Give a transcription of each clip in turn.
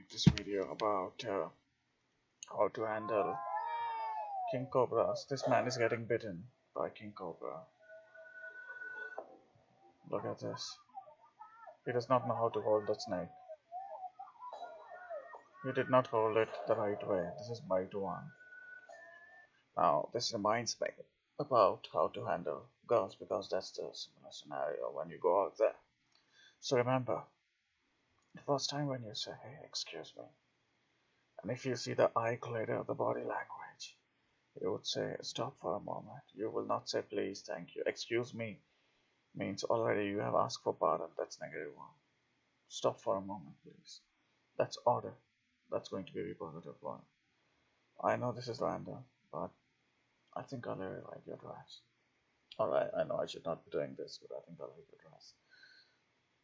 make this video about how to handle king cobras. This man is getting bitten by king cobra. Look at this. He does not know how to hold the snake. He did not hold it the right way. This is bite one. Now this reminds me about how to handle girls because that's the similar scenario when you go out there. So remember, the first time when you say, "Hey, excuse me," and if you see the eye glitter of the body language, you would say, "Stop for a moment." You will not say, "Please, thank you." "Excuse me" means already you have asked for pardon. That's negative one. "Stop for a moment, please." That's order. That's going to be the positive one. I know this is random, but I think I really like your dress. Alright, I know I should not be doing this, but I think I like your dress.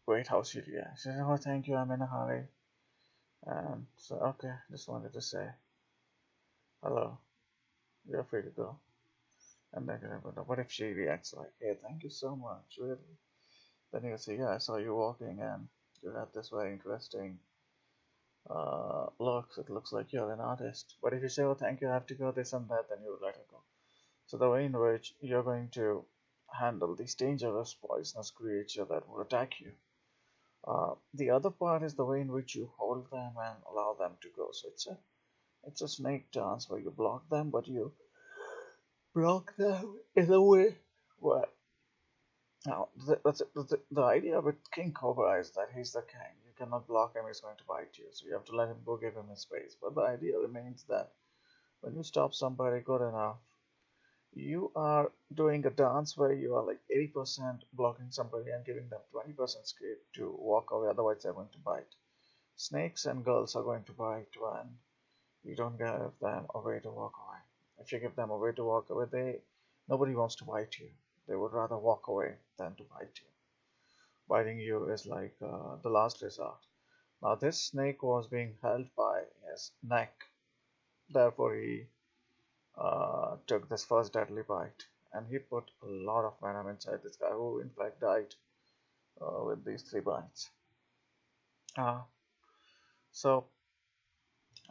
Wait, how she reacts. She says, "Oh, thank you, I'm in a hurry." And so, okay, just wanted to say, "Hello, you're free to go." And then, what if she reacts like, "Hey, thank you so much, really?" Then you say, "Yeah, I saw you walking and you had this very interesting looks. It looks like you're an artist." But if you say, "Oh, thank you, I have to go," this and that, then you would let her go. So the way in which you're going to handle these dangerous poisonous creature that will attack you. The other part is the way in which you hold them and allow them to go. So it's a snake dance where you block them, but you block them in a way where now the idea with King Cobra is that he's the king. You cannot block him; he's going to bite you. So you have to let him go, give him his space. But the idea remains that when you stop somebody good enough, you are doing a dance where you are like 80% blocking somebody and giving them 20% scape to walk away, otherwise they're going to bite. Snakes and girls are going to bite when you don't give them a way to walk away. If you give them a way to walk away, nobody wants to bite you. They would rather walk away than to bite you. Biting you is like the last resort. Now this snake was being held by his neck, therefore he took this first deadly bite, and he put a lot of venom inside this guy, who in fact died with these three bites. Uh, so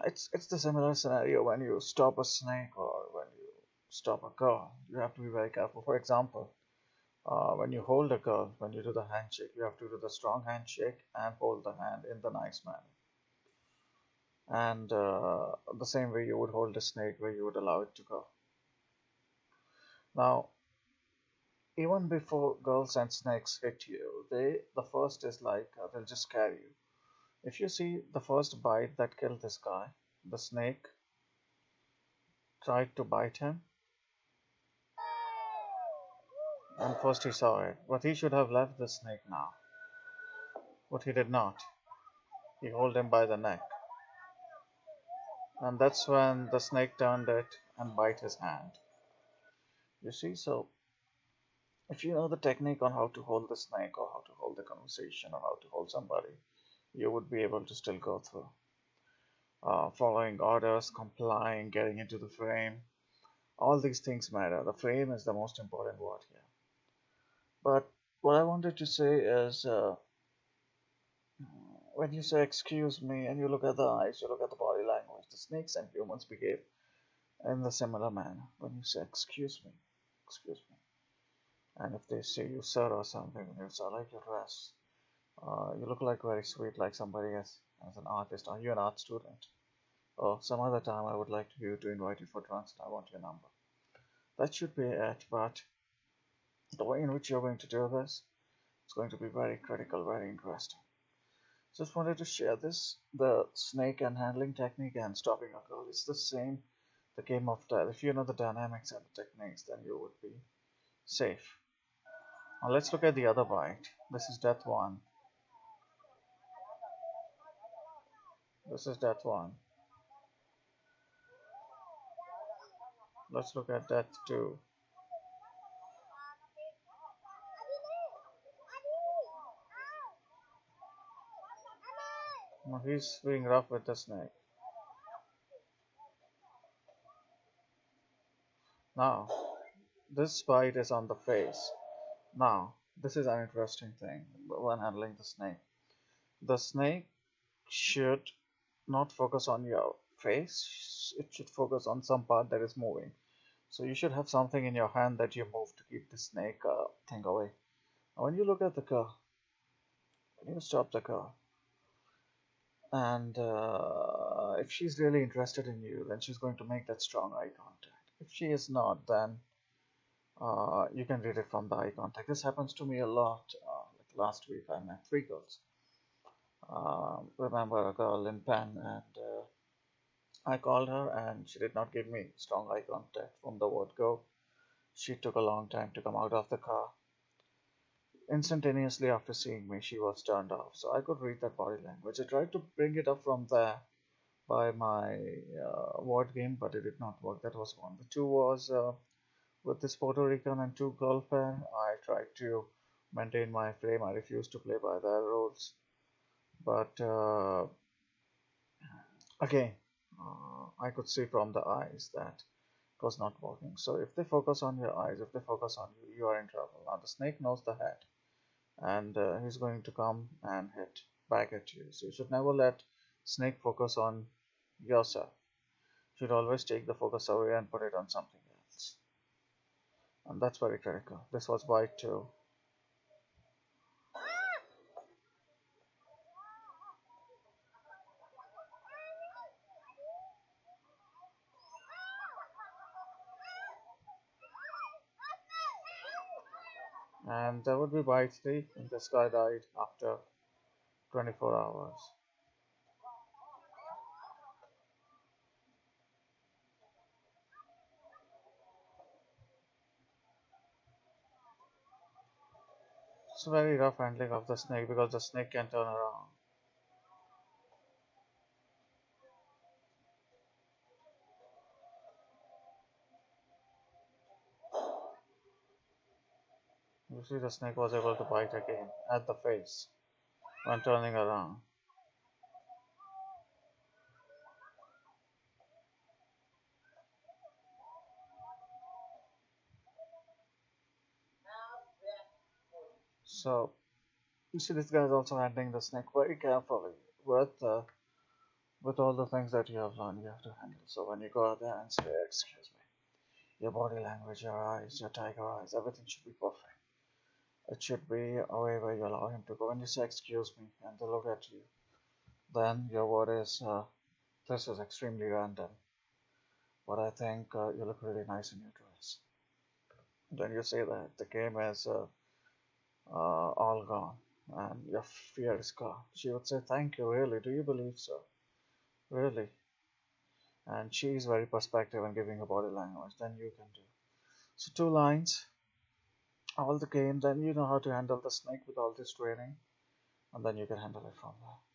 it's the similar scenario when you stop a snake or when you stop a girl. You have to be very careful. For example, when you hold a girl, when you do the handshake, you have to do the strong handshake and hold the hand in the nice manner. And the same way you would hold a snake, where you would allow it to go. Now, even before girls and snakes hit you, the first is like they'll just scare you. If you see the first bite that killed this guy, the snake tried to bite him, and first he saw it, but he should have left the snake now. But he did not. He held him by the neck, and that's when the snake turned it and bite his hand. You see, so if you know the technique on how to hold the snake or how to hold the conversation or how to hold somebody, you would be able to still go through. Following orders, complying, getting into the frame. All these things matter. The frame is the most important word here. But what I wanted to say is when you say "excuse me" and you look at the eyes, you look at the body language, the snakes and humans behave in the similar manner. When you say excuse me, and if they say you sir or something, you say, "I like your dress. You look like very sweet, like somebody as an artist. Are you an art student?" "Oh, some other time I would like you to invite you for drinks and I want your number." That should be it, but the way in which you're going to do this is going to be very critical, very interesting. Just wanted to share this. The snake and handling technique and stopping a girl is the same. The game of death. If you know the dynamics and the techniques, then you would be safe. Now let's look at the other bite. This is death one. This is death one. Let's look at death two. Now he's being rough with the snake. Now this bite is on the face. Now this is an interesting thing when handling the snake. The snake should not focus on your face, it should focus on some part that is moving. So you should have something in your hand that you move to keep the snake thing away. Now when you look at the car, when you stop the car, and if she's really interested in you, then she's going to make that strong eye contact. If she is not, then you can read it from the eye contact. This happens to me a lot. Like last week, I met three girls. Remember a girl in Penn, and I called her, and she did not give me strong eye contact from the word go. She took a long time to come out of the car. Instantaneously after seeing me, she was turned off. So I could read that body language. I tried to bring it up from there by my word game, but it did not work. That was one. The two was with this Puerto Rican and two girl pair. I tried to maintain my frame. I refused to play by their rules. But again, I could see from the eyes that it was not working. So if they focus on your eyes, if they focus on you, you are in trouble. Now the snake knows the head, and he's going to come and hit back at you. So you should never let snake focus on yourself. You should always take the focus away and put it on something else. And that's very critical. This was bite two. And there would be bite three, and this guy died after 24 hours. It's very rough handling of the snake because the snake can turn around. You see, the snake was able to bite again at the face when turning around. So, you see, this guy is also handling the snake very carefully with all the things that you have learned, you have to handle. So, when you go out there and say, "Excuse me," your body language, your eyes, your tiger eyes, everything should be perfect. It should be a way where you allow him to go. When you say, "Excuse me," and they look at you, then your word is, "This is extremely random, but I think you look really nice in your dress." Then you say that the game is all gone and your fear is gone. She would say, "Thank you, really? Do you believe so? Really?" And she is very perspective and giving a body language. Then you can do. So, two lines, all the game, then you know how to handle the snake with all this training, and then you can handle it from there.